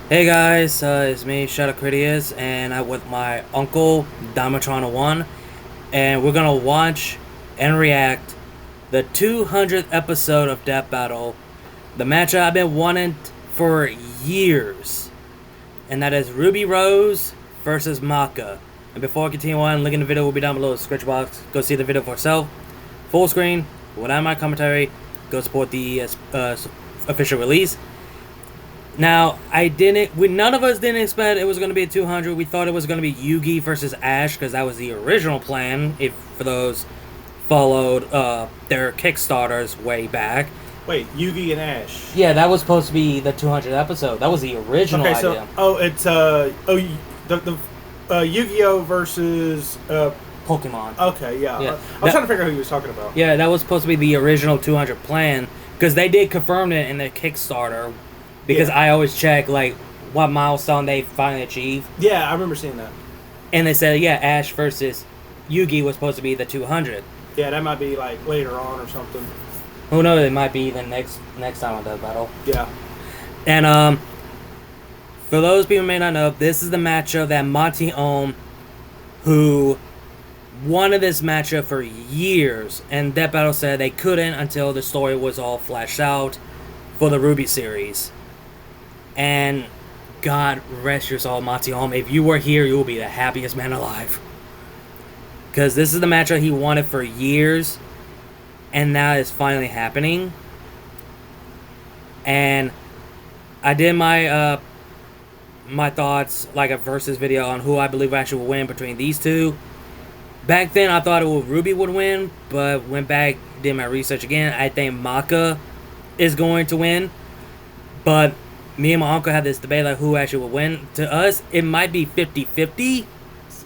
Hey guys, it's me, Shadow Critias, and I'm with my uncle, Diamondtron1, and we're gonna watch and react the 200th episode of Death Battle, the match I've been wanting for years, and that is Ruby Rose versus Maka. And before I continue on, link in the video will be down below in the description box. Go see the video for yourself. Full screen, without my commentary. Go support the official release. Now, none of us didn't expect it was going to be a 200. We thought it was going to be Yugi versus Ash, because that was the original plan, if for those followed their Kickstarters way back. Wait, Yugi and Ash? Yeah, that was supposed to be the 200th episode. That was the original idea. It's, Yu-Gi-Oh! Versus, Pokemon. Okay, yeah. I was trying to figure out who he was talking about. Yeah, that was supposed to be the original 200 plan, because they did confirm it in the Kickstarter. Because I always check, like, what milestone they finally achieved. Yeah, I remember seeing that. And they said, yeah, Ash versus Yugi was supposed to be the 200. Yeah, that might be, like, later on or something. Who knows, it might be the next time on Death Battle. Yeah. And, for those people who may not know, this is the matchup that Monty Ohm, who wanted this matchup for years, and Death Battle said they couldn't until the story was all fleshed out for the RWBY series. And God rest your soul, Monty Ohm. If you were here, you will be the happiest man alive. Because this is the matchup he wanted for years. And now it's finally happening. And I did my my thoughts, like a versus video on who I believe actually will win between these two. Back then, I thought RWBY would win. But went back, did my research again. I think Maka is going to win. But me and my uncle had this debate, like, who actually would win. To us, it might be 50-50.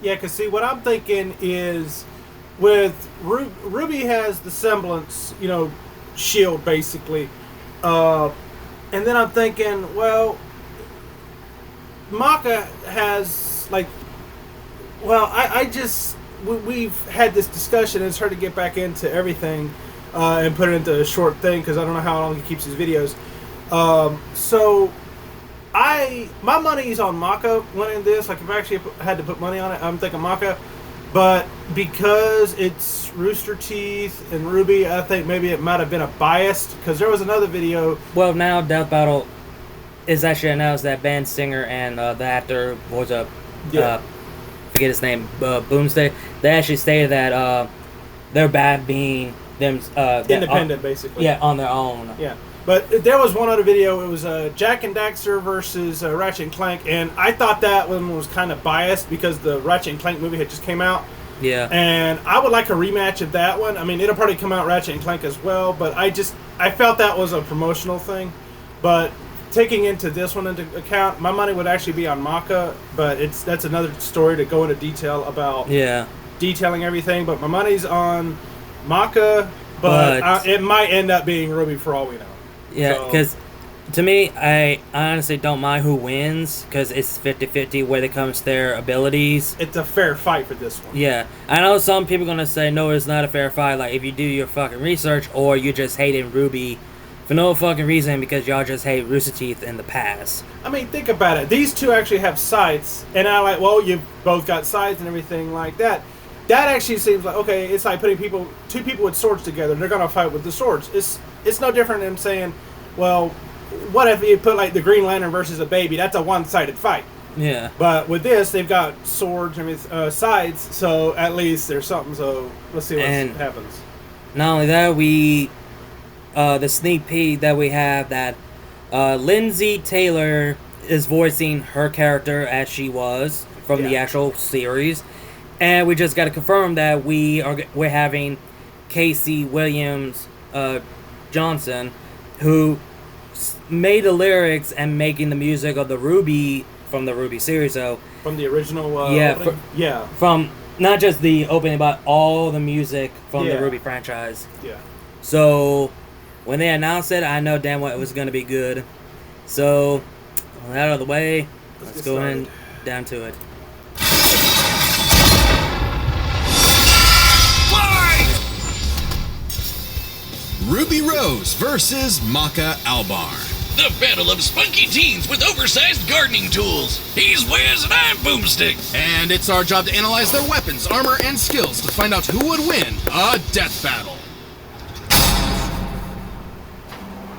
Yeah, because, see, what I'm thinking is, with RWBY has the semblance, shield, basically. And then I'm thinking, well, Maka has, like, well, we've had this discussion, and it's hard to get back into everything and put it into a short thing, because I don't know how long he keeps his videos. So my money's on Maka winning this. Like, if I actually had to put money on it, I'm thinking Maka. But because it's Rooster Teeth and RWBY, I think maybe it might have been a biased, because there was another video. Well, now Death Battle is actually announced that band singer and the actor was forget his name, Boomstick. They actually stated that their band being them independent, basically. Yeah, on their own. Yeah. But there was one other video. It was Jack and Daxter versus Ratchet and Clank, and I thought that one was kind of biased because the Ratchet and Clank movie had just came out. Yeah. And I would like a rematch of that one. I mean, it'll probably come out Ratchet and Clank as well, but I felt that was a promotional thing. But taking into this one into account, my money would actually be on Maka, but that's another story to go into detail about. Yeah. Detailing everything, but my money's on Maka, but it might end up being RWBY for all we know. Yeah, because to me, I honestly don't mind who wins, because it's 50-50 when it comes to their abilities. It's a fair fight for this one. Yeah. I know some people are going to say, no, it's not a fair fight. Like, if you do your fucking research, or you just hating RWBY for no fucking reason because y'all just hate Rooster Teeth in the past. I mean, think about it. These two actually have sights, and I'm like, well, you both got sights and everything like that. That actually seems like, okay, it's like putting two people with swords together, and they're going to fight with the swords. It's no different than saying, well, what if you put, like, the Green Lantern versus a baby? That's a one-sided fight. Yeah. But with this, they've got swords and sides, so at least there's something, so let's see what happens. Not only that, the sneak peek that we have that Lindsay Taylor is voicing her character as she was from the actual series. And we just got to confirm that we're having Casey Williams Johnson, who made the lyrics and making the music of the RWBY from the RWBY series. So from the original opening? From not just the opening, but all the music from the RWBY franchise. Yeah. So when they announced it, I know damn well it was going to be good. So with that out of the way, let's go in down to it. Ruby Rose versus Maka Albarn. The battle of spunky teens with oversized gardening tools. He's Wiz and I'm Boomstick. And it's our job to analyze their weapons, armor, and skills to find out who would win a death battle.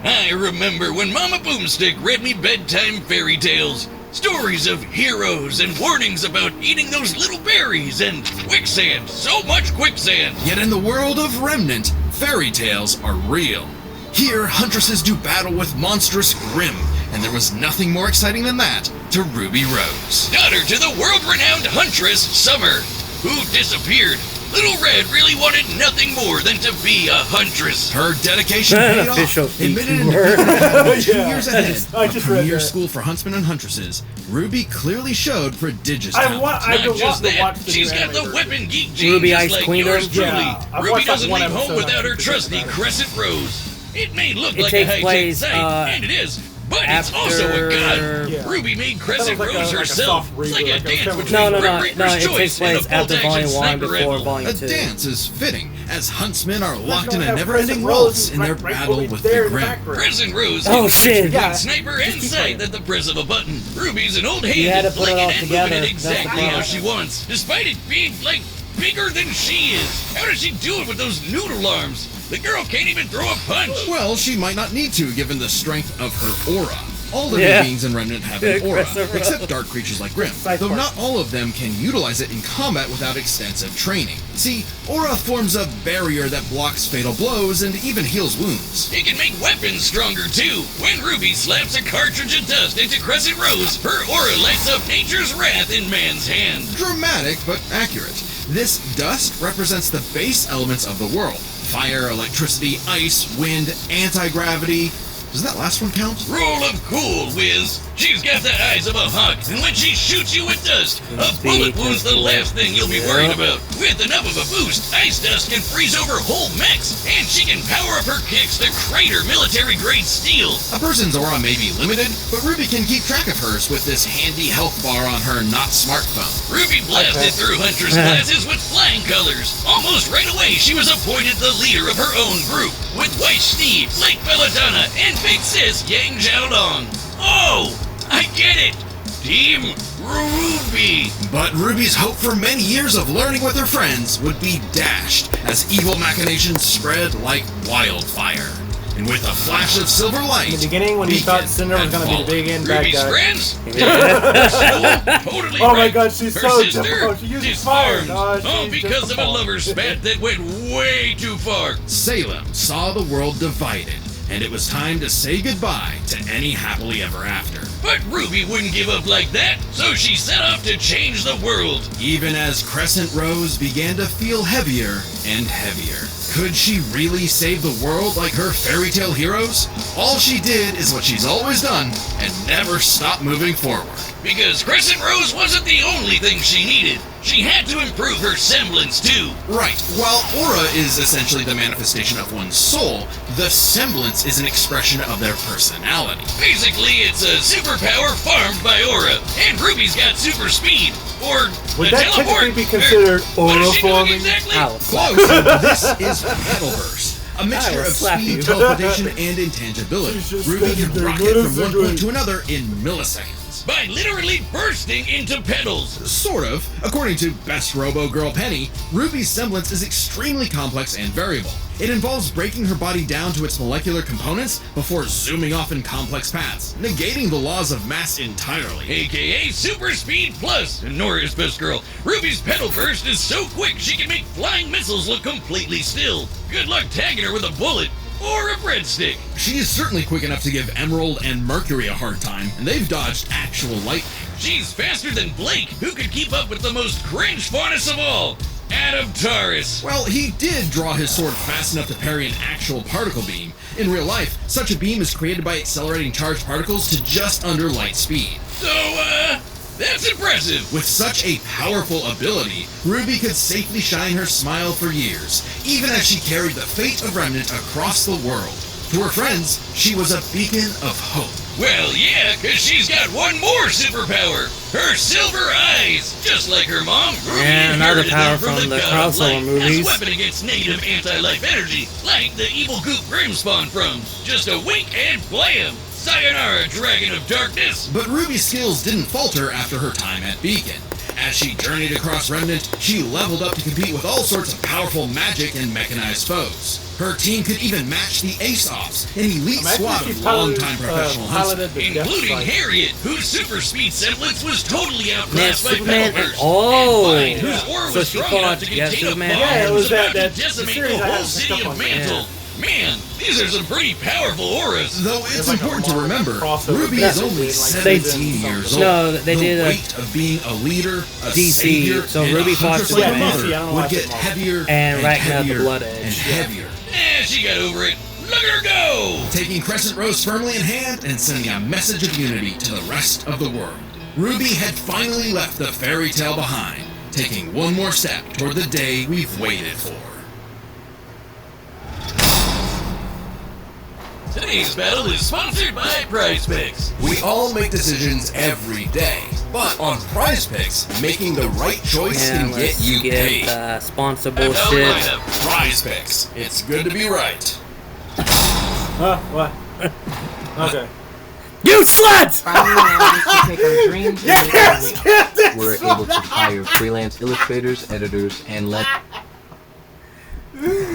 I remember when Mama Boomstick read me bedtime fairy tales. Stories of heroes and warnings about eating those little berries and quicksand. So much quicksand. Yet in the world of Remnant, fairy tales are real. Here, huntresses do battle with monstrous Grimm, and there was nothing more exciting than that to Ruby Rose. Daughter to the world-renowned huntress, Summer, who disappeared. Little Red really wanted nothing more than to be a huntress. Her dedication paid Official off. Admitted keyword. 2 years ahead I of just read premier that. school for huntsmen and huntresses, Ruby clearly showed prodigious I've talent. Not just to watch that, the she's new got the anime weapon geek gene Ruby just Ice like Queen yours them? truly. Yeah, I've Ruby watched, like, doesn't one leave home episode without of her it. trusty Crescent Rose. It may look It like a takes high-tech place, sight, and it is, but it's after- also a god. Yeah. Ruby made That Crescent was like Rose a herself. soft It's like reboot, a like a dance film. between No, Grim Reaper's it takes Choice and a place after bolt-action Volume 1 sniper before rifle. Volume A 2. dance is fitting, as huntsmen are locked gonna in a have never-ending Crescent Rose waltz in their right battle over with there the in the Grimm. background. Crescent Rose Oh, is shit. Yeah. sniper and keep sight playing. at the press of a button. Ruby's an old hand You had to at put it flicking all and together. moving it That's the exactly how problem. she wants, despite it being, like, bigger than she is. How does she do it with those noodle arms? The girl can't even throw a punch. Well, she might not need to, given the strength of her aura. All living Yeah. beings in Remnant have an aura, Crescent Rose. except dark creatures like Grimm, Side though part. not all of them can utilize it in combat without extensive training. See, aura forms a barrier that blocks fatal blows and even heals wounds. It can make weapons stronger, too. When Ruby slaps a cartridge of dust into Crescent Rose, her aura lights up nature's wrath in man's hand. Dramatic, but accurate. This dust represents the base elements of the world. Fire, electricity, ice, wind, anti-gravity. Does that last one count? Roll of cool, Wiz. She's got the eyes of a hawk, and when she shoots you with dust, a bullet wound's the last thing you'll be worried about. With enough of a boost, ice dust can freeze over whole mechs, and she can power up her kicks to crater military-grade steel. A person's aura may be limited, but Ruby can keep track of hers with this handy health bar on her not smartphone. Ruby blasted through Hunter's classes with flying colors. Almost right away, she was appointed the leader of her own group, with White Steve, Lake Belladonna, and Big Sis Yang Xiaolong. Oh, I get it! Team Ruby! But Ruby's hope for many years of learning with her friends would be dashed as evil machinations spread like wildfire. And with a flash of silver light, In the beginning, when you Beacon thought Cinder was had going to be the fallen. big end bad Ruby's guy. friends? Yeah. Totally Oh my right. God, she's Her so sister difficult. She uses fire. disarmed. No, she's Because of a difficult. lover spat that went way too far. Salem saw the world divided, and it was time to say goodbye to any happily ever after. But Ruby wouldn't give up like that, so she set off to change the world. Even as Crescent Rose began to feel heavier and heavier. Could she really save the world like her fairy tale heroes? All she did is what she's always done and never stopped moving forward. Because Crescent Rose wasn't the only thing she needed. She had to improve her semblance too. Right, while aura is essentially the manifestation of one's soul, the semblance is an expression of their personality. Basically, it's a superpower farmed by Aura, and Ruby's got super speed. Or Would the that teleport. technically be considered What is she doing aura-forming? exactly? Ow. Close! This is Petalverse. A mixture will of slap speed, you. teleportation, and intangibility. She's just Ruby standing can there, rocket from one millisecond. point to another in milliseconds. By literally bursting into petals. Sort of. According to Best Robo Girl Penny, Ruby's semblance is extremely complex and variable. It involves breaking her body down to its molecular components before zooming off in complex paths, negating the laws of mass entirely. AKA Super Speed Plus. And Nora's best girl. Ruby's petal burst is so quick she can make flying missiles look completely still. Good luck tagging her with a bullet. Or a breadstick. She is certainly quick enough to give Emerald and Mercury a hard time, and they've dodged actual lightning. She's faster than Blake, who could keep up with the most cringe faunus of all, Adam Taurus. Well, he did draw his sword fast enough to parry an actual particle beam. In real life, such a beam is created by accelerating charged particles to just under light speed. So, that's impressive. With such a powerful ability, Ruby could safely shine her smile for years, even as she carried the fate of Remnant across the world. To her friends, she was a beacon of hope. Well, yeah, 'cause she's got one more superpower. Her silver eyes. Just like her mom, Ruby And another inherited power them from from the god of crossover light movies. as a weapon against negative anti-life energy, like the evil goop Grim spawned from. Just a wink and blam. Sayonara, Dragon of Darkness! But Ruby's skills didn't falter after her time at Beacon. As she journeyed across Remnant, she leveled up to compete with all sorts of powerful magic and mechanized foes. Her team could even match the Ace-Offs, an elite squad of longtime professional huntsmen. Including Harriet, whose super speed semblance was totally outclassed by Superman. Pebblehurst. Oh, And Vine, whose aura so was she strong enough fought. to Yeah, contain a Superman. bomb Yeah, it was about that to decimate series the I whole had city stuff of like that. Mantle. Man, these are some pretty powerful auras. Though it's like a important to Marvel remember, crossover Ruby thing, is only like 17 they- years old. No, they the did a weight of being a leader, a DC, savior, so and Ruby a fought huntress like a Superman. mother Yeah, I don't know would why I get said Marvel. heavier And Ragnar the heavier Blood Edge. and heavier. She got over it. Look at her go! Taking Crescent Rose firmly in hand and sending a message of unity to the rest of the world. Ruby had finally left the fairy tale behind, taking one more step toward the day we've waited for. Today's battle is sponsored by Prize Picks. We all make decisions every day, but on Prize Picks, making the right choice Yeah, can get let's you get paid. sponsor And no bullshit. lineup. Prize Picks. It's good to be right. Huh? What? Okay. You slut! Finally managed to take our dreams and make Yes! them real. Yes! We're able to hire freelance illustrators, editors, and let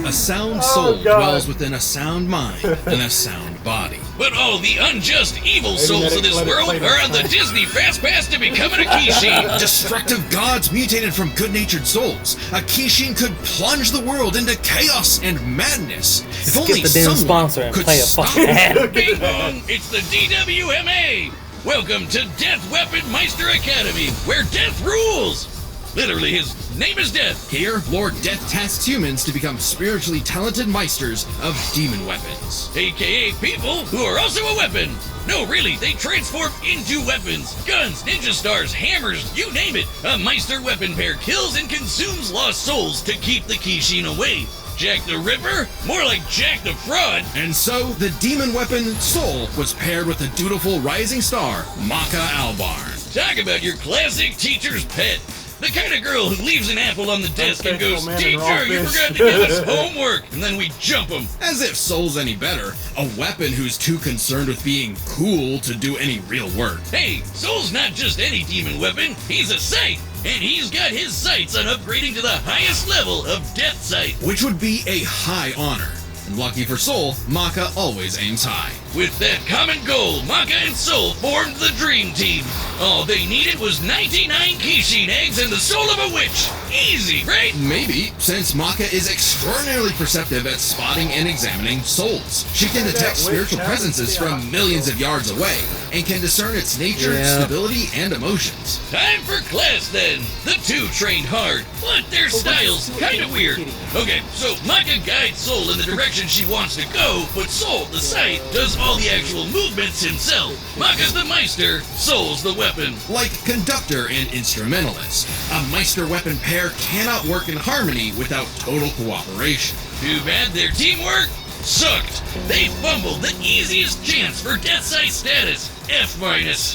A sound soul God. dwells within a sound mind and a sound body. But all the unjust evil souls of this let it world play are on the next Disney Fast Pass to becoming a Kishin. Destructive gods mutated from good-natured souls. A Kishin could plunge the world into chaos and madness. If only the damn someone sponsor and could play a stop fucking it. ad. Bing bong, it's the DWMA. Welcome to Death Weapon Meister Academy, where death rules. Literally, his name is Death. Here, Lord Death tasks humans to become spiritually talented meisters of demon weapons. AKA people who are also a weapon. No, really, they transform into weapons. Guns, ninja stars, hammers, you name it. A Meister weapon pair kills and consumes lost souls to keep the Kishin away. Jack the Ripper? More like Jack the Fraud. And so, the demon weapon Soul was paired with the dutiful rising star, Maka Albarn. Talk about your classic teacher's pet. The kind of girl who leaves an apple on the desk and goes, Unfaithful man and "Teacher, raw you fish." forgot to give us homework," and then we jump them. As if Soul's any better, a weapon who's too concerned with being cool to do any real work. Hey, Soul's not just any demon weapon, he's a sight. And he's got his sights on upgrading to the highest level of Death Sight. Which would be a high honor. And lucky for Soul, Maka always aims high. With that common goal, Maka and Soul formed the Dream Team. All they needed was 99 Kishin eggs and the soul of a witch. Easy, right? Maybe, since Maka is extraordinarily perceptive at spotting and examining souls. She can detect spiritual presences from millions of yards away, and can discern its nature, Yeah. stability, and emotions. Time for class then. The two trained hard, but their styles kinda weird. Okay, so Maka guides Soul in the direction she wants to go, but Soul, the sight, does all the actual movements himself. Maka's the Meister, Soul's the weapon. Like conductor and instrumentalist, a Meister weapon pair cannot work in harmony without total cooperation. Too bad their teamwork sucked. They fumbled the easiest chance for Death Sight status, F-.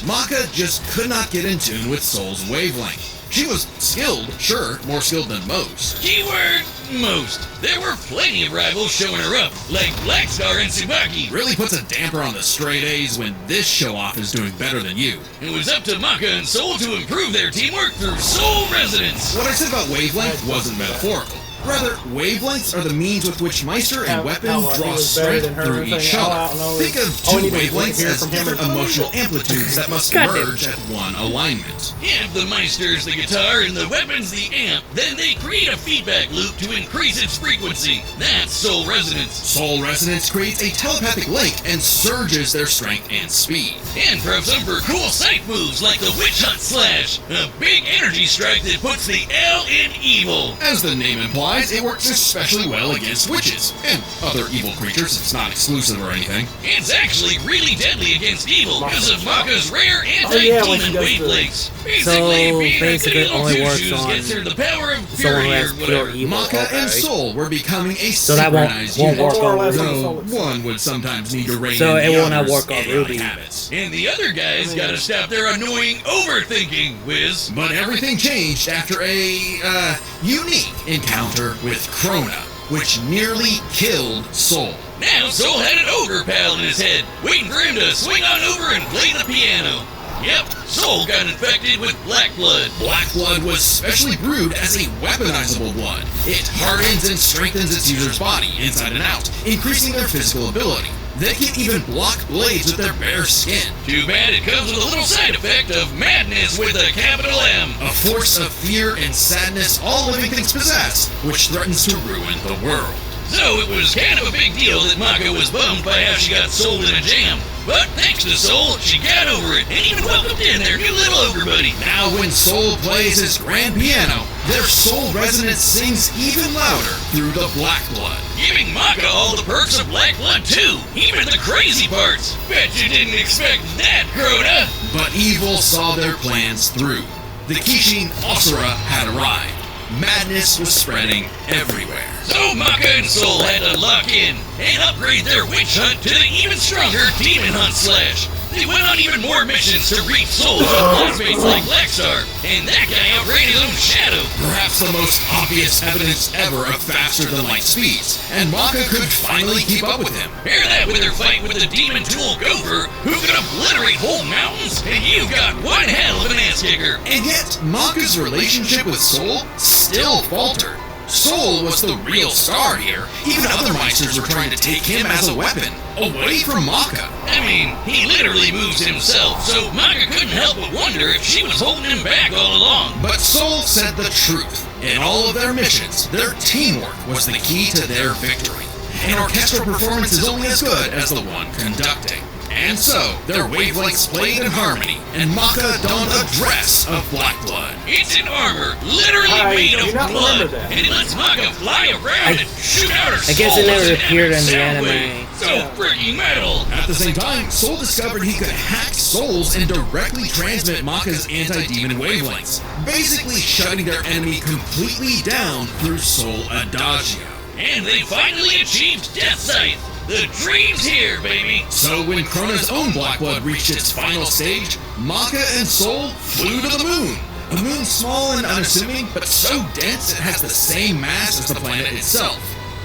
Maka just could not get in tune with Soul's wavelength. She was skilled, sure, more skilled than most. Keyword, most. There were plenty of rivals showing her up, like Blackstar and Tsubaki. Really puts a damper on the straight A's when this show-off is doing better than you. It was up to Maka and Soul to improve their teamwork through Soul Resonance. What I said about wavelength wasn't metaphorical. Rather, wavelengths are the means with which Meister and weapon he draw was better strength than her through and each everything. All I other. don't know Think is- of all we two need is to wavelengths hear as from him. different emotional amplitudes that must Goddamn. merge at one alignment. If the Meister's the guitar and the weapon's the amp, then they create a feedback loop to increase its frequency. That's Soul Resonance. Soul Resonance creates a telepathic link and surges their strength and speed. And props them for cool sight moves like the Witch Hunt Slash, a big energy strike that puts the L in evil. As the name implies, it works especially well against witches and other evil creatures. It's not exclusive or anything. It's actually really deadly against evil because of Maka's rare Oh, yeah, when she anti-demon does the- wavelengths. Basically, So, being a basically goody little only works two-shoes on gets her the power of someone who fury has or pure whatever. evil. Maka and Okay. Soul were becoming a So that won't synchronized work unit. More or less on the Though soul itself. one would sometimes need to rein So in it the will not other's work on idiotic Ruby. habits. And the other guys gotta stop their annoying overthinking, Wiz. But everything changed after a unique encounter with Krona, which nearly killed Soul. Now Soul had an ogre pal in his head, waiting for him to swing on over and play the piano. Yep, Soul got infected with black blood. Black blood was specially brewed as a weaponizable blood. It hardens and strengthens its user's body, inside and out, increasing their physical ability. They can even block blades with their bare skin. Too bad it comes with a little side effect of madness with a capital M. A force of fear and sadness all living things possess, which threatens to ruin the world. So it was kind of a big deal that Maka was bummed by how she got sold in a jam. But thanks to Soul, she got over it and even welcomed in their new little ogre buddy. Now when Soul plays his grand piano, their soul resonance sings even louder through the black blood. Giving Maka all the perks of black blood too, even the crazy parts. Bet you didn't expect that, Crota. But evil saw their plans through. The Kishin Asura had arrived. Madness was spreading everywhere. So Maka and Soul had to lock in and upgrade their witch hunt to the even stronger demon hunt slash. They went on even more missions to reach souls with classmates like Lexar, and that guy outran his own shadow. Perhaps the most obvious evidence ever of faster than light speeds, and Maka could finally keep up with him. Pair that with her fight with the demon tool Gopher, who could obliterate whole mountains, and you've got one hell of an ass kicker. And yet, Maka's relationship with Soul still faltered. Soul was the real star here. Even other Meisters were trying to take him as a weapon, away from Maka. I mean, he literally moves himself, so Maka couldn't help but wonder if she was holding him back all along. But Soul said the truth. In all of their missions, their teamwork was the key to their victory. An orchestral performance is only as good as the one conducting. And so, their wavelengths played in harmony, and Maka donned a dress of black blood. It's an armor, literally made of blood, and it lets Maka fly around and shoot out her soul. I guess it never as an appeared in the sound anime. wave. So freaking metal. At the same time, Soul discovered he could hack souls and directly transmit Maka's anti-demon wavelengths, basically shutting their enemy completely down through Soul Adagio. And they finally achieved Death Sight. The dream's here, baby! So when Krona's own black blood reached its final stage, Maka and Soul flew to the moon. A moon small and unassuming, but so dense it has the same mass as the planet itself.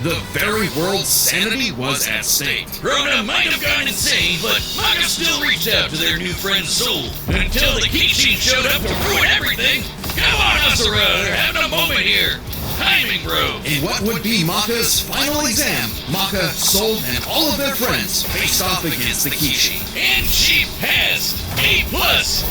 The very world's sanity was at stake. Crona might have gone insane, but Maka still reached out to their new friend Soul, until the Kishin showed up to ruin everything. Come on, Asura, they're having a moment here. Timing, bro. In what would be Maka's final exam, Maka, Soul, and all of their friends faced off against the Kishi. And she passed. A+.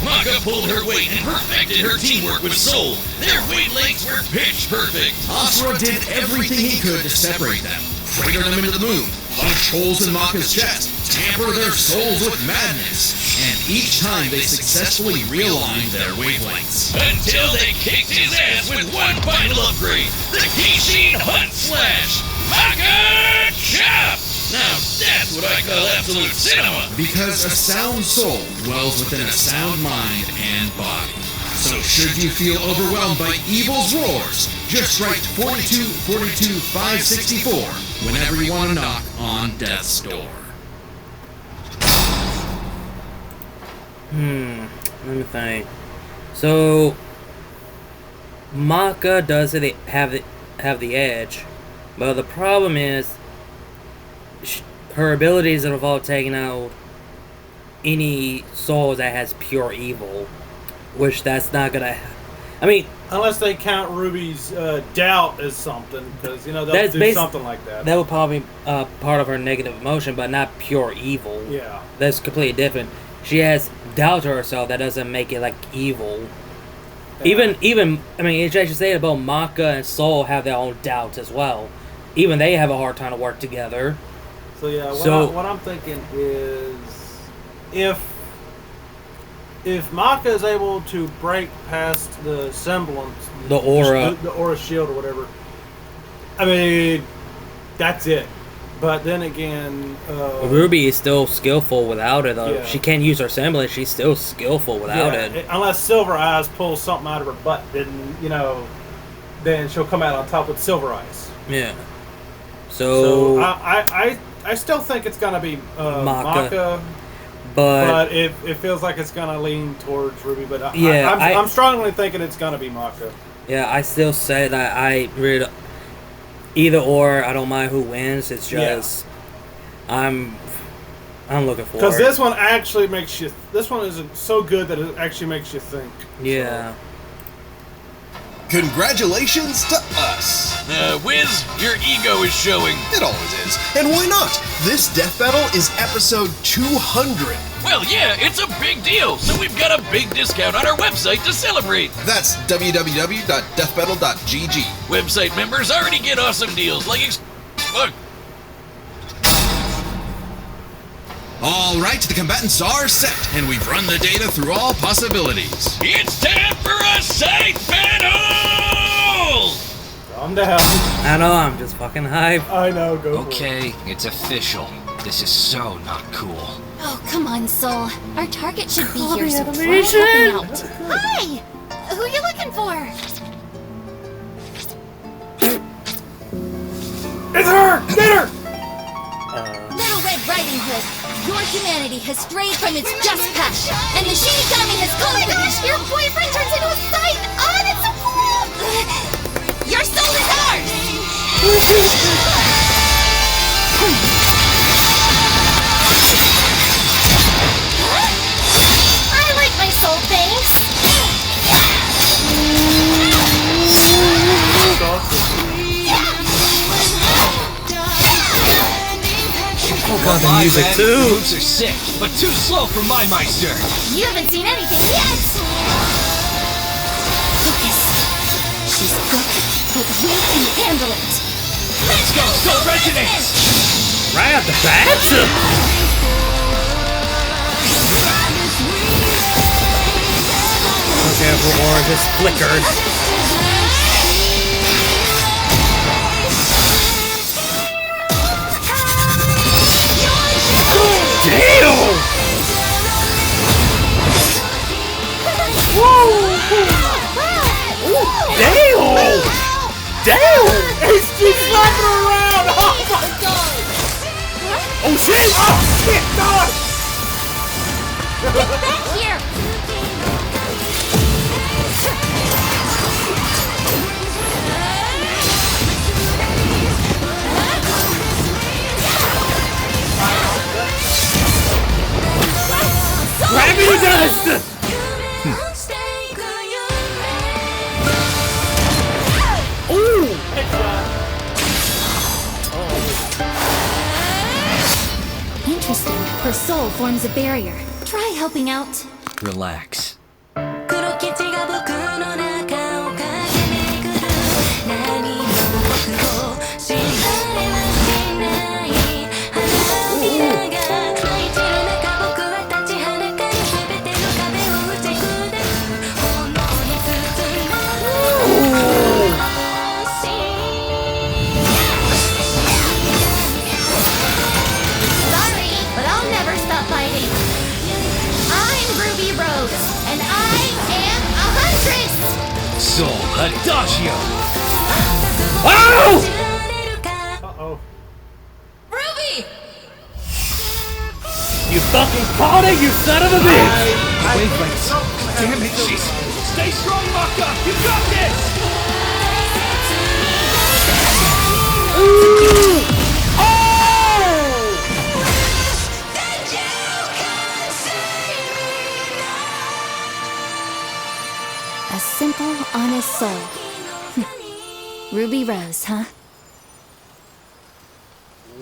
Maka pulled her weight and perfected her teamwork with Soul. Their wavelengths were pitch perfect. Asura did everything he could to separate them, crater them into the moon, punch holes in Maka's chest, tamper their souls with madness, and each time they successfully realigned their wavelengths. Until they kicked his ass with one final upgrade, the Kishin Hunt Slash. Maka Chop! Now that's what I call absolute cinema. Because a sound soul dwells within a sound mind and body. So should you feel overwhelmed by evil's roars, just write 42 42 564 whenever you want to knock on death's door. Let me think. So Maka does have the edge, but the problem is her abilities involve taking out any soul that has pure evil, which that's not gonna. I mean, unless they count Ruby's doubt as something, because they'll do something like that. That would probably be part of her negative emotion, but not pure evil. Yeah, that's completely different. She has doubt to herself. That doesn't make it like evil. Yeah. Even I mean, I should say about Maka and Soul have their own doubts as well. Even they have a hard time to work together. So yeah, what I'm thinking is if Maka is able to break past the semblance, the aura shield or whatever, I mean, that's it. But then again, Ruby is still skillful without it. Though. Yeah. She can't use her semblance. She's still skillful without it. Unless Silver Eyes pulls something out of her butt, then she'll come out on top with Silver Eyes. Yeah. So I still think it's gonna be Maka. But it feels like it's gonna lean towards Ruby. But I'm strongly thinking it's gonna be Maka. Yeah, I still say that I really either or. I don't mind who wins. It's just I'm looking forward. Because this one actually makes you. This one is so good that it actually makes you think. Yeah. Congratulations to us. Wiz, your ego is showing. It always is. And why not? This death battle is episode 200. Well, yeah, it's a big deal, so we've got a big discount on our website to celebrate. That's www.deathbattle.gg. Website members already get awesome deals, like fuck. All right, the combatants are set, and we've run the data through all possibilities. It's time for a site battle! Calm down. I know, I'm just fucking hype. I know, go for it. Okay, it's official. This is so not cool. Oh, come on, Soul. Our target should be Call here, the so try animation. helping out. Hi! Who are you looking for? It's her! Get her! Little Red Riding Hood, your humanity has strayed from its just path, and the Shinigami has conquered. Your boyfriend turns into a sight! Oh, that's so cool! Your soul is ours! I like my soul, thanks! Oh god, the My music bad, too. The moves are sick, but too slow for my Meister. You haven't seen anything yet! Focus. She's good, but we can handle it. Let's go, Soul Resonance! Right at the bat? Okay, or just flickered. Damn! Damn! Damn! She's slapping her around! Oh my god! Oh shit! Oh shit, god! Back here! Gravity dust! Ooh! Interesting. Her soul forms a barrier. Try helping out. Relax. Sorry, but I'll never stop fighting. I'm Ruby Rose, and I am a huntress! Soul Adagio! Oh! Uh-oh. Ruby! You fucking caught it, you son of a bitch! Wavelengths! Damn it, jeez! Stay strong, Maka! You got this! A simple, honest soul. Ruby Rose, huh?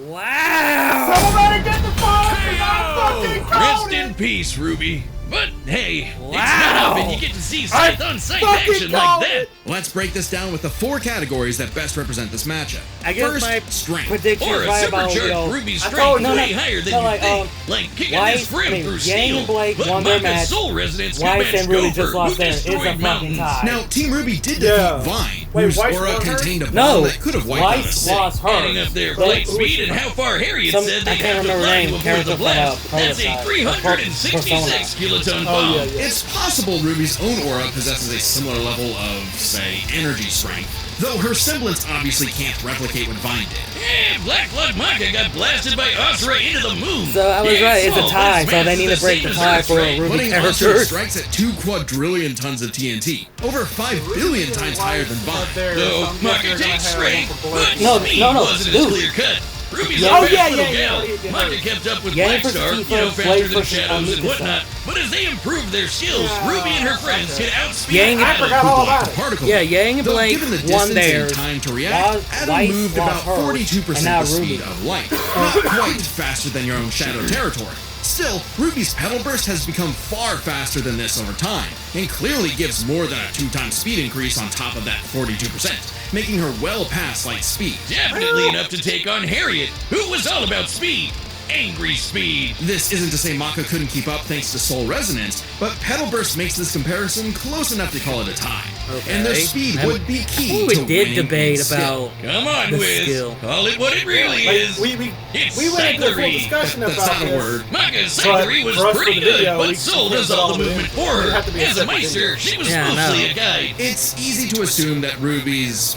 Wow! Somebody get the phone! 'Cause I'm fucking Rest coding! in peace, Ruby. But hey, it's Wow. not often you get to see Scythe on site fucking action like called that. it. Let's break this down with the 4 categories that best represent this matchup. I guess First, my strength. prediction Or is a right about, supercharged Ruby's I strength thought- no, way no, higher than no, you like, think. Like kicking White, his friend I mean, through Yang steel. and Blake But won their Maka's match. soul resonance White could match and Ruby Gopher, just lost who there. It's a destroyed fucking mountains. tie. Now, Team Ruby did defeat Yeah. Vine, Wait, whose White's aura won her? contained a bomb No, that could have wiped out a White city. lost Adding hers. up their But flight who speed was and she? how far Harriet Some- said I they'd can't have to remember fly the name. before Character the flat blast. out. That's a Persona. 366 kiloton Oh, bomb. yeah, yeah. It's possible Ruby's own aura possesses a similar level of, say, energy strength, though her semblance obviously can't replicate what Vine did. Yeah, Black Blood Maka got blasted by Asura into the moon. So I was Yeah, right, it's a Soul, tie, that's so they massive, need to break the same as tie Earth's for a range. Ruby Putting character. Asura strikes at 2 quadrillion tons of TNT, over 5 billion times higher than Vine. So, Maka takes strength, but No, speed no, wasn't dude. as clear cut. Ruby's Yeah. a fast Yeah, little yeah, gal. yeah. Maka kept up with Yang Blackstar, versus you know, Tifa, faster Blade than versus shadows and Mikasa. whatnot. But as they improved their skills, Yeah. Ruby and her friends could outspeed Yang- I forgot all about it. Particle. Yeah, Yang and Though Blake given the won distance theirs. and time to react, Adam White moved lost about hers, 42% and now the speed Ruby. of light. Not quite faster than your own Shadow territory. Still, Ruby's pedal burst has become far faster than this over time, and clearly gives more than a 2-time speed increase on top of that 42%, making her well past light speed. Definitely enough to take on Harriet, who was all about speed. Angry speed. This isn't to say Maka couldn't keep up thanks to Soul Resonance, but Pedal Burst makes this comparison close enough to call it a tie. Okay. And their speed would be key Ooh, to we did winning debate in skill. about Come on, the Wiz. skill. Call it what it really Like, is. we It's went into a full Scythery. discussion That's about not a this. word. Maka's But Scythery was for us pretty for the good, video, we but Soul can does put all all the of it movement in. for It'd her. have to be a As a separate Meister, video. she was Yeah, mostly no. a guide. It's easy to assume that Ruby's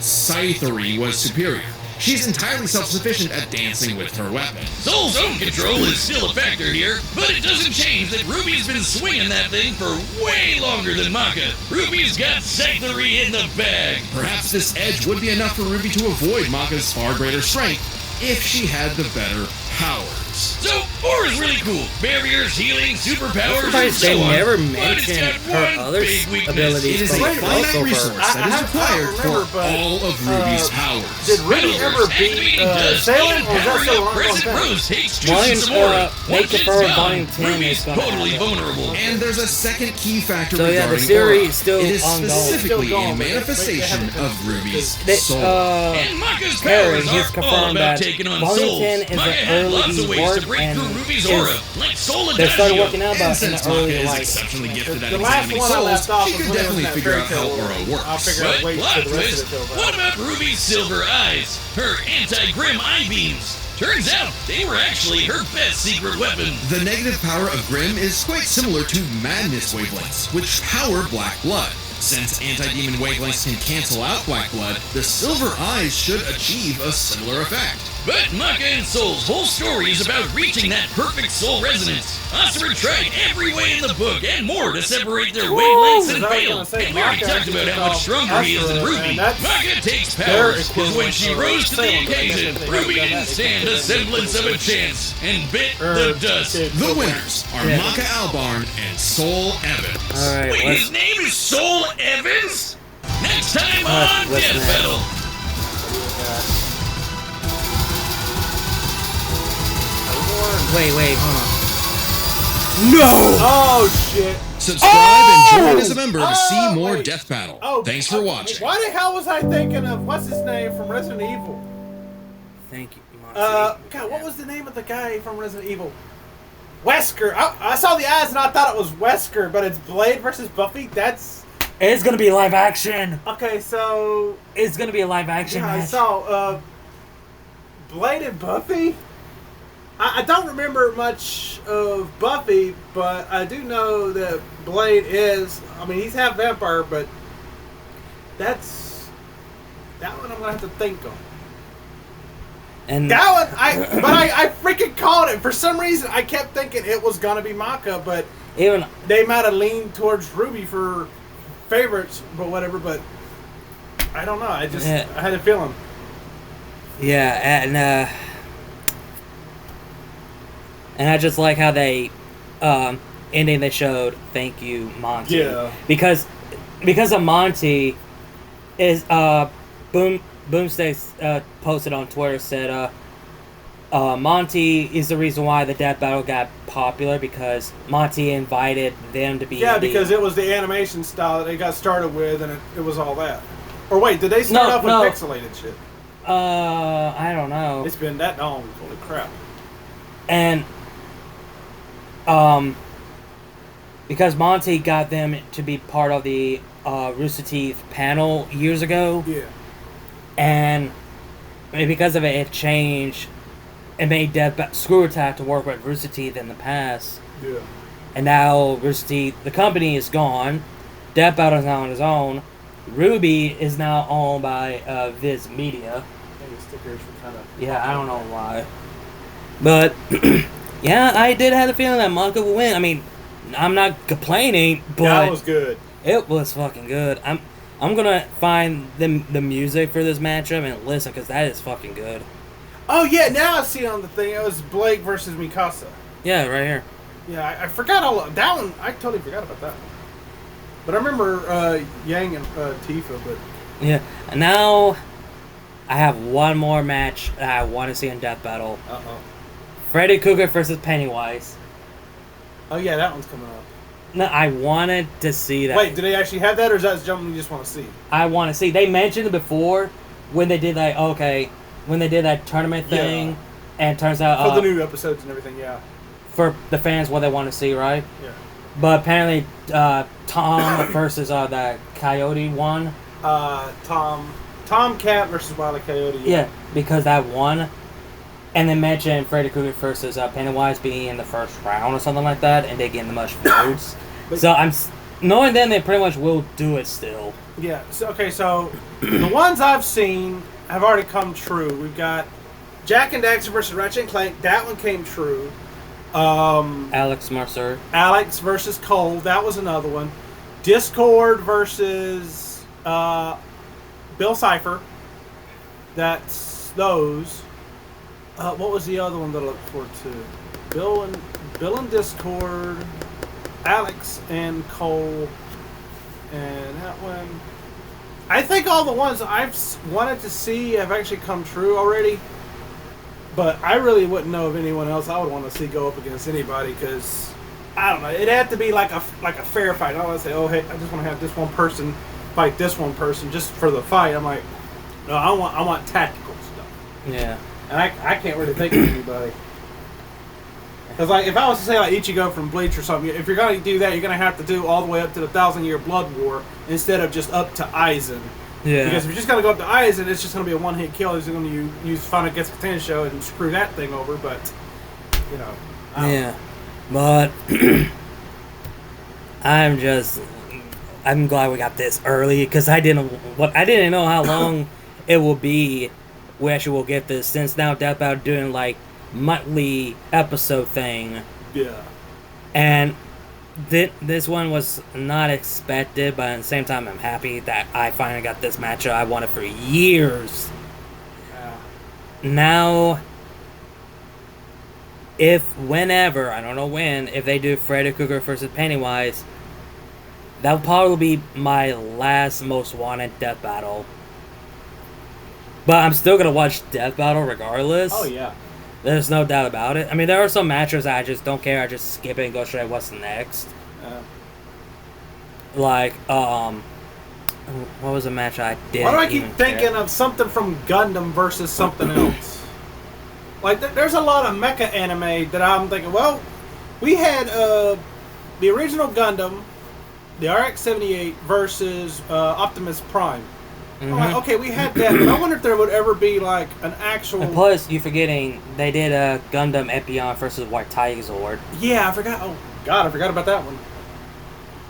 Scythery was superior. She's entirely self-sufficient at dancing with her weapon. Soul's own control is still a factor here, but it doesn't change that Ruby's been swinging that thing for way longer than Maka. Ruby's got Scythery in the bag. Perhaps this edge would be enough for Ruby to avoid Maka's far greater strength if she had the better powers. So, Aura's really cool. Barriers, healing, superpowers, and Surprised so they on. never But it's mentioned got her one other big weakness. abilities It is a from finite crossover. resource that I is don't required remember, for but, all of Ruby's powers. Did Ruby ever Metaverse beat activating dust Salem, and or was that powering still up an present ongoing thing? Rose takes Volume, juice some aura. Make Once the it's Fur gone, Volume 10 Ruby's is gonna totally happen. vulnerable. And there's a second key factor So, yeah, the regarding series aura. is still it is ongoing. specifically Still going, a but they manifestation haven't- of Ruby's They- soul. And Maka's Harry, powers he's are all confirmed about that taking on Volume souls. 10 is Maka an had lots early of ways to work break and through Ruby's is- aura, like Soul They're started Adagio. working out And about in since the Maka early, is like, exceptionally gifted at The last examining one I souls, left off she was could when it was definitely that figure fairy out how tale. aura works. I'll figure But out wait plot for the rest twist, of it till what about Ruby's silver eyes? Her anti-grim eye beams. Turns out they were actually her best secret weapon. The negative power of Grim is quite similar to Madness wavelengths, which power Black Blood. Since anti-demon wavelengths can cancel out Black Blood, the Silver Eyes should achieve a similar effect. But Maka and Soul's whole story is about reaching that perfect soul resonance. Asura tried every way in the book and more to separate their wavelengths and I was failed. gonna say, And we already Maka talked about how much actually stronger he is than Asura, Ruby. and that's Maka takes their powers, because when equivalent she of rose to the Salem, but I guess occasion, they Ruby would've done didn't that stand a because semblance of a chance and bit the dust. The winners are Yeah. Maka Albarn and Soul Evans. Alright, Wait, let's his name is Soul Evans? Next time Alright, on listen Death to it. Battle. wait, hold on. Oh shit! Subscribe and join as a member to see Oh, more wait. Death Battle. Oh, Thanks for watching. Why the hell was I thinking of what's his name from Resident Evil? Thank you, Monty. God, what was the name of the guy from Resident Evil? Wesker. I saw the eyes and I thought it was Wesker, but it's Blade versus Buffy. That's It's gonna be live action. okay. So It's gonna be a live action yeah, I match. saw Blade and Buffy. I don't remember much of Buffy, but I do know that Blade is. I mean, he's half vampire, but that's that one I'm gonna have to think on. And That one, I freaking called it. For some reason, I kept thinking it was gonna be Maka, but even they might have leaned towards Ruby for favorites, but whatever. But I don't know. I had a feeling. yeah, and I just like how they ending they showed thank you Monty. Yeah. Because of Monty is Boomsday posted on Twitter said Monty is the reason why the Death Battle got popular because Monty invited them to be Yeah, in the- because it was the animation style that they got started with, and it was all that. Or wait, did they start off with no. pixelated shit? I don't know. It's been that long. Holy crap! And because Monty got them to be part of the Rooster Teeth panel years ago, Yeah. and because of it, it changed. It made Screw Attack to work with Rooster Teeth in the past, Yeah. and now Rooster Teeth, the company is gone. Death Battle is now on his own. RWBY is now owned by Viz Media. I think the stickers were kind of. Yeah, I don't know why. But, yeah, I did have the feeling that Maka would win. I mean, I'm not complaining, but That was good. it was fucking good. I'm gonna find the music for this matchup and listen, because that is fucking good. Oh yeah, now I see it on the thing. It was Blake versus Mikasa. Yeah, right here. Yeah, I forgot all that one. I totally forgot about that one. But I remember Yang and Tifa. But Yeah. And now I have one more match that I want to see in Death Battle. Freddy Krueger versus Pennywise. Oh yeah, that one's coming up. No, I wanted to see that. Wait, do they actually have that, or is that something you just want to see? I want to see. They mentioned it before when they did that. Okay, when they did that tournament thing, Yeah. and it turns out For the new episodes and everything, yeah. for the fans what they want to see, right? Yeah. But apparently, Tom versus the Coyote won. Tom Cat versus Wile E. Coyote. Yeah, because that won. And they mentioned Freddy Krueger versus Pennywise being in the first round or something like that, and they getting the much votes. So knowing them, they pretty much will do it still. Yeah. So the ones I've seen have already come true. We've got Jack and Daxter versus Ratchet and Clank. That one came true. Alex Mercer. Alex versus Cole. That was another one. Discord versus Bill Cipher. That's those. What was the other one that I looked forward to? Bill and Discord, Alex and Cole, and that one. I think all the ones I've wanted to see have actually come true already. But I really wouldn't know of anyone else I would want to see go up against anybody, because I don't know. It'd have to be like a fair fight. I don't want to say, oh hey, I just want to have this one person fight this one person just for the fight. I'm like, no, I want tactical stuff. Yeah. And I can't really think of anybody. Because like, if I was to say like Ichigo from Bleach or something, if you're going to do that, you're going to have to do all the way up to the 1,000-Year Blood War instead of just up to Aizen. Yeah. Because if you're just going to go up to Aizen, it's just going to be a one-hit kill. He's going to use Final Getsuka Tensho and screw that thing over. But, you know. Yeah. But I'm glad we got this early, because I didn't know how long it will be. We actually will get this, since now Death Battle doing like monthly episode thing. Yeah. And this one was not expected, but at the same time I'm happy that I finally got this matchup I wanted for years. Yeah. Now, whenever, I don't know when, if they do Freddy Krueger versus Pennywise, that'll probably be my last most wanted Death Battle. But I'm still going to watch Death Battle regardless. Oh, yeah. There's no doubt about it. I mean, there are some matches that I just don't care. I just skip it and go straight what's next. Like, what was a match I did? Why do I keep thinking of something from Gundam versus something else? Like, there's a lot of mecha anime that I'm thinking, well, we had the original Gundam, the RX-78 versus Optimus Prime. I'm like, okay, we had that, but I wonder if there would ever be like an actual. And plus, you're forgetting they did a Gundam Epion versus White Tiger Zord. Yeah, I forgot. Oh God, I forgot about that one.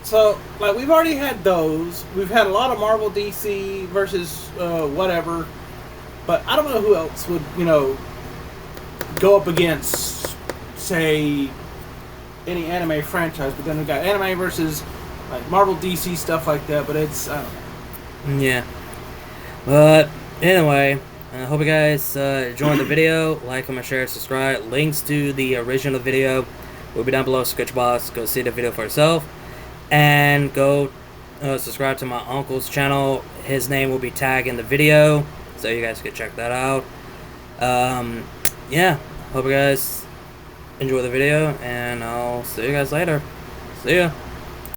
So, like, we've already had those. We've had a lot of Marvel, DC versus whatever, but I don't know who else would, go up against, say, any anime franchise. But then we got anime versus like Marvel, DC stuff like that. But it's I don't know. Yeah. But anyway, I hope you guys enjoyed the video. Like, comment, share, subscribe. Links to the original video will be down below. Sketch box. Go see the video for yourself. And go subscribe to my uncle's channel. His name will be tagged in the video, so you guys can check that out. Yeah. Hope you guys enjoy the video, and I'll see you guys later. See ya.